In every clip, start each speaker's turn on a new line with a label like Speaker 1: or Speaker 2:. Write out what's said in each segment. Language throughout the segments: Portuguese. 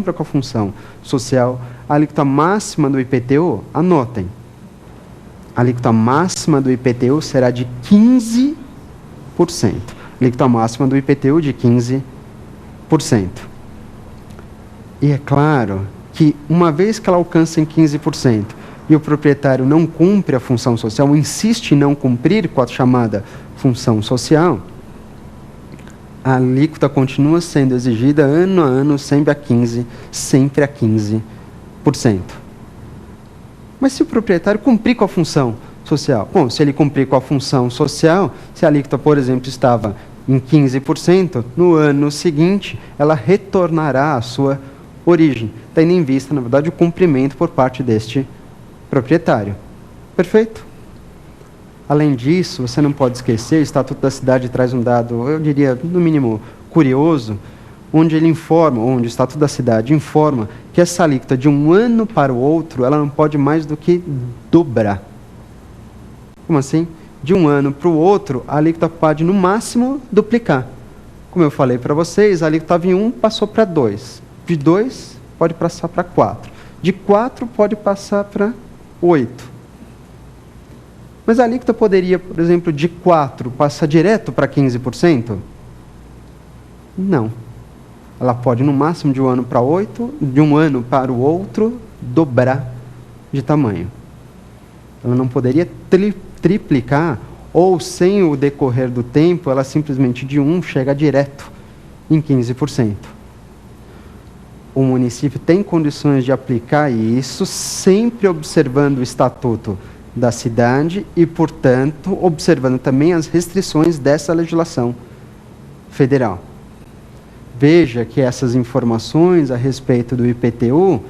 Speaker 1: com a função social, a alíquota máxima do IPTU, anotem, a alíquota máxima do IPTU será de 15%. A alíquota máxima do IPTU de 15%. E é claro que, uma vez que ela alcança em 15% e o proprietário não cumpre a função social, ou insiste em não cumprir com a chamada função social, a alíquota continua sendo exigida ano a ano, sempre a 15%. Mas se o proprietário cumprir com a função social, bom, se ele cumprir com a função social, se a alíquota, por exemplo, estava em 15%, no ano seguinte, ela retornará à sua origem, tendo em vista, na verdade, o cumprimento por parte deste proprietário. Perfeito? Além disso, você não pode esquecer, o Estatuto da Cidade traz um dado, eu diria, no mínimo, curioso, onde o Estatuto da Cidade informa que essa alíquota de um ano para o outro, ela não pode mais do que dobrar. Como assim? De um ano para o outro, a alíquota pode, no máximo, duplicar. Como eu falei para vocês, a alíquota estava em 1, passou para 2. De 2, pode passar para 4. De 4, pode passar para 8. Mas a alíquota poderia, por exemplo, de 4 passar direto para 15%? Não. Ela pode, no máximo, de um ano para 8, de um ano para o outro, dobrar de tamanho. Ela não poderia triplicar, ou sem o decorrer do tempo, ela simplesmente de 1 chega direto em 15%. O município tem condições de aplicar isso, sempre observando o Estatuto da Cidade e, portanto, observando também as restrições dessa legislação federal. Veja que essas informações a respeito do IPTU,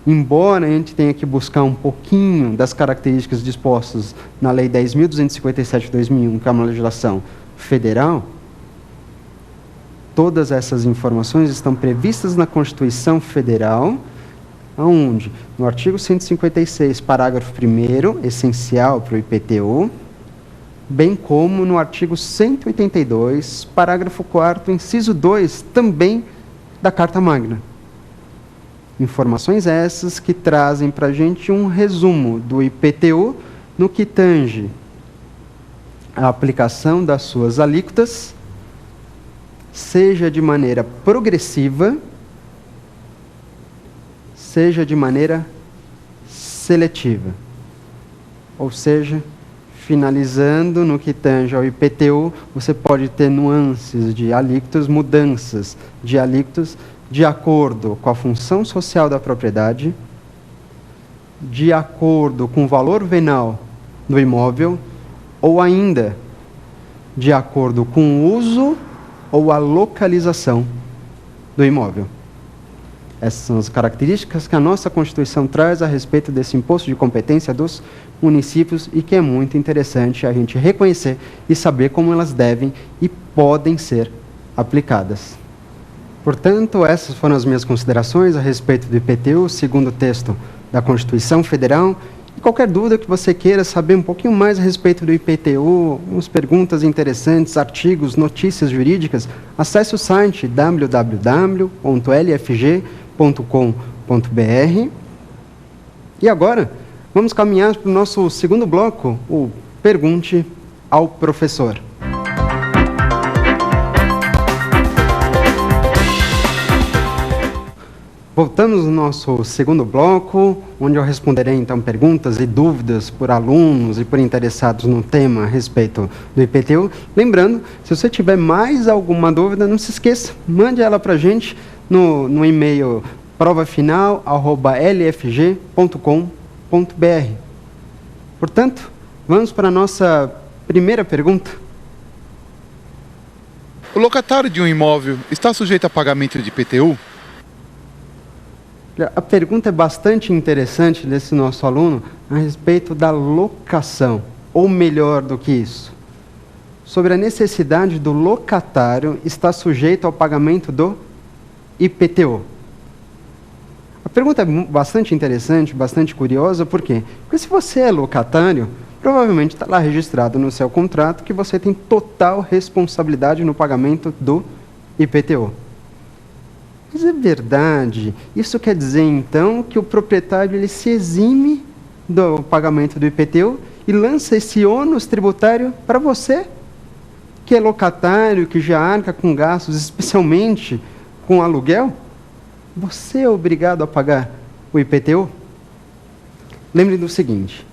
Speaker 1: embora a gente tenha que buscar um pouquinho das características dispostas na Lei 10.257 de 2001, que é uma legislação federal, todas essas informações estão previstas na Constituição Federal, aonde? No artigo 156, parágrafo 1º, essencial para o IPTU, bem como no artigo 182, parágrafo 4º, inciso 2, também da Carta Magna. Informações essas que trazem para a gente um resumo do IPTU no que tange a aplicação das suas alíquotas, seja de maneira progressiva, seja de maneira seletiva. Ou seja, finalizando no que tange ao IPTU, você pode ter nuances de alíquotas, mudanças de alíquotas, de acordo com a função social da propriedade, de acordo com o valor venal do imóvel, ou ainda de acordo com o uso ou a localização do imóvel. Essas são as características que a nossa Constituição traz a respeito desse imposto de competência dos municípios e que é muito interessante a gente reconhecer e saber como elas devem e podem ser aplicadas. Portanto, essas foram as minhas considerações a respeito do IPTU, segundo o texto da Constituição Federal. E qualquer dúvida que você queira saber um pouquinho mais a respeito do IPTU, umas perguntas interessantes, artigos, notícias jurídicas, acesse o site www.lfg.com.br. E agora, vamos caminhar para o nosso segundo bloco, o Pergunte ao Professor. Voltamos no nosso segundo bloco, onde eu responderei então perguntas e dúvidas por alunos e por interessados no tema a respeito do IPTU. Lembrando, se você tiver mais alguma dúvida, não se esqueça, mande ela para a gente no e-mail provafinal@lfg.com.br. Portanto, vamos para a nossa primeira pergunta.
Speaker 2: O locatário de um imóvel está sujeito a pagamento de IPTU?
Speaker 1: A pergunta é bastante interessante desse nosso aluno a respeito da locação, ou melhor do que isso, sobre a necessidade do locatário estar sujeito ao pagamento do IPTU. A pergunta é bastante interessante, bastante curiosa, por quê? Porque se você é locatário, provavelmente está lá registrado no seu contrato que você tem total responsabilidade no pagamento do IPTU. Mas é verdade. Isso quer dizer, então, que o proprietário ele se exime do pagamento do IPTU e lança esse ônus tributário para você, que é locatário, que já arca com gastos, especialmente com aluguel? Você é obrigado a pagar o IPTU? Lembre do seguinte,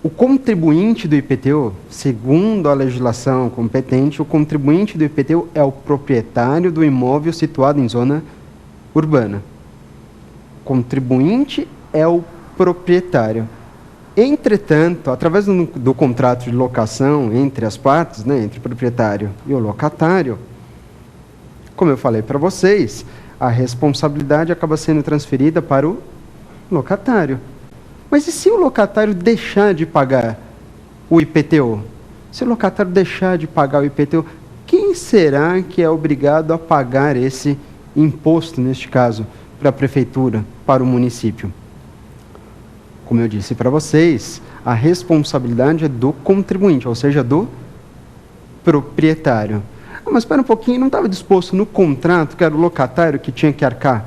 Speaker 1: o contribuinte do IPTU, segundo a legislação competente, o contribuinte do IPTU é o proprietário do imóvel situado em zona urbana. O contribuinte é o proprietário. Entretanto, através do contrato de locação entre as partes, né, entre o proprietário e o locatário, como eu falei para vocês, a responsabilidade acaba sendo transferida para o locatário. Mas e se o locatário deixar de pagar o IPTU? Se o locatário deixar de pagar o IPTU, quem será que é obrigado a pagar esse imposto, neste caso, para a prefeitura, para o município? Como eu disse para vocês, a responsabilidade é do contribuinte, ou seja, do proprietário. Mas espera um pouquinho, não estava disposto no contrato que era o locatário que tinha que arcar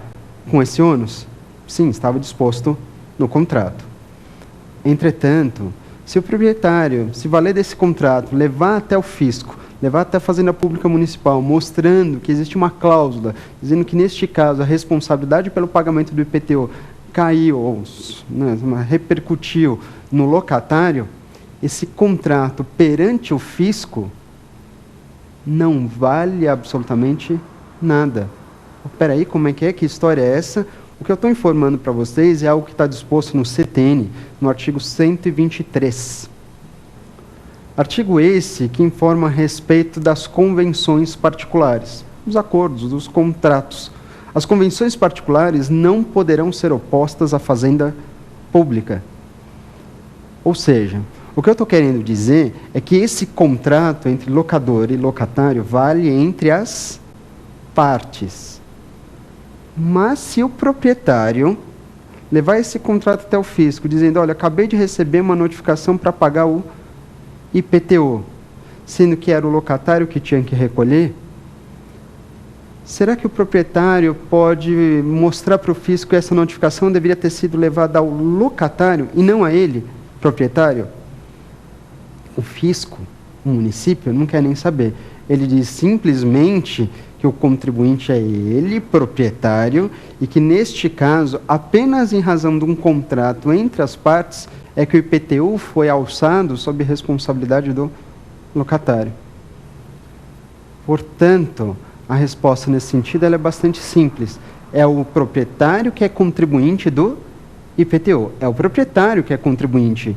Speaker 1: com esse ônus? Sim, estava disposto no contrato. Entretanto, se o proprietário se valer desse contrato, levar até o fisco, levar até a Fazenda Pública Municipal, mostrando que existe uma cláusula, dizendo que neste caso a responsabilidade pelo pagamento do IPTU caiu, ou repercutiu no locatário, esse contrato perante o fisco não vale absolutamente nada. Espera aí, como é? Que história é essa? O que eu estou informando para vocês é algo que está disposto no CTN, no artigo 123. Artigo esse que informa a respeito das convenções particulares, dos acordos, dos contratos. As convenções particulares não poderão ser opostas à fazenda pública. Ou seja, o que eu estou querendo dizer é que esse contrato entre locador e locatário vale entre as partes. Mas se o proprietário levar esse contrato até o fisco, dizendo, olha, acabei de receber uma notificação para pagar o IPTU, sendo que era o locatário que tinha que recolher, será que o proprietário pode mostrar para o fisco que essa notificação deveria ter sido levada ao locatário e não a ele, proprietário? O fisco, o município, não quer nem saber. Ele diz simplesmente que o contribuinte é ele, proprietário, e que neste caso, apenas em razão de um contrato entre as partes, é que o IPTU foi alçado sob responsabilidade do locatário. Portanto, a resposta nesse sentido ela é bastante simples. É o proprietário que é contribuinte do IPTU. É o proprietário que é contribuinte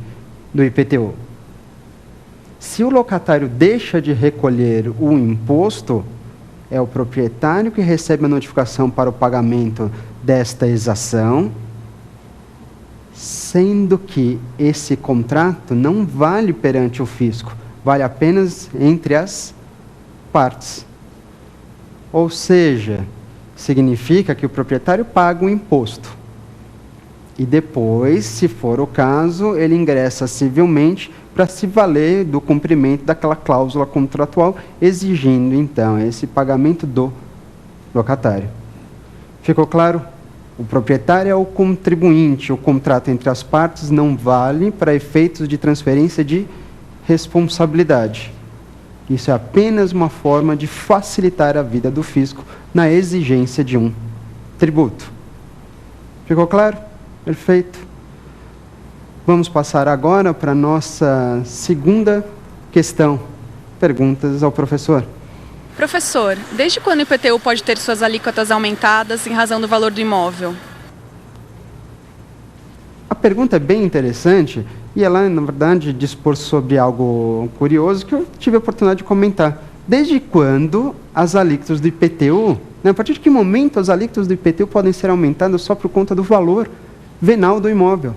Speaker 1: do IPTU. Se o locatário deixa de recolher o imposto, é o proprietário que recebe a notificação para o pagamento desta exação, sendo que esse contrato não vale perante o fisco, vale apenas entre as partes. Ou seja, significa que o proprietário paga o imposto. E depois, se for o caso, ele ingressa civilmente para se valer do cumprimento daquela cláusula contratual, exigindo, então, esse pagamento do locatário. Ficou claro? O proprietário é o contribuinte. O contrato entre as partes não vale para efeitos de transferência de responsabilidade. Isso é apenas uma forma de facilitar a vida do fisco na exigência de um tributo. Ficou claro? Perfeito. Vamos passar agora para a nossa segunda questão. Perguntas ao professor.
Speaker 3: Professor, desde quando o IPTU pode ter suas alíquotas aumentadas em razão do valor do imóvel?
Speaker 1: A pergunta é bem interessante e ela, na verdade, dispor sobre algo curioso que eu tive a oportunidade de comentar. Desde quando as alíquotas do IPTU, a partir de que momento as alíquotas do IPTU podem ser aumentadas só por conta do valor venal do imóvel?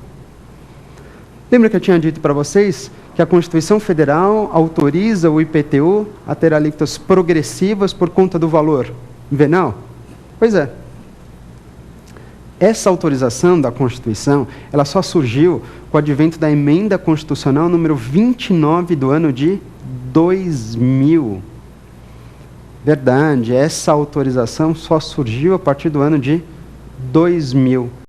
Speaker 1: Lembra que eu tinha dito para vocês que a Constituição Federal autoriza o IPTU a ter alíquotas progressivas por conta do valor venal? Pois é. Essa autorização da Constituição, ela só surgiu com o advento da Emenda Constitucional número 29 do ano de 2000. Verdade, essa autorização só surgiu a partir do ano de 2000.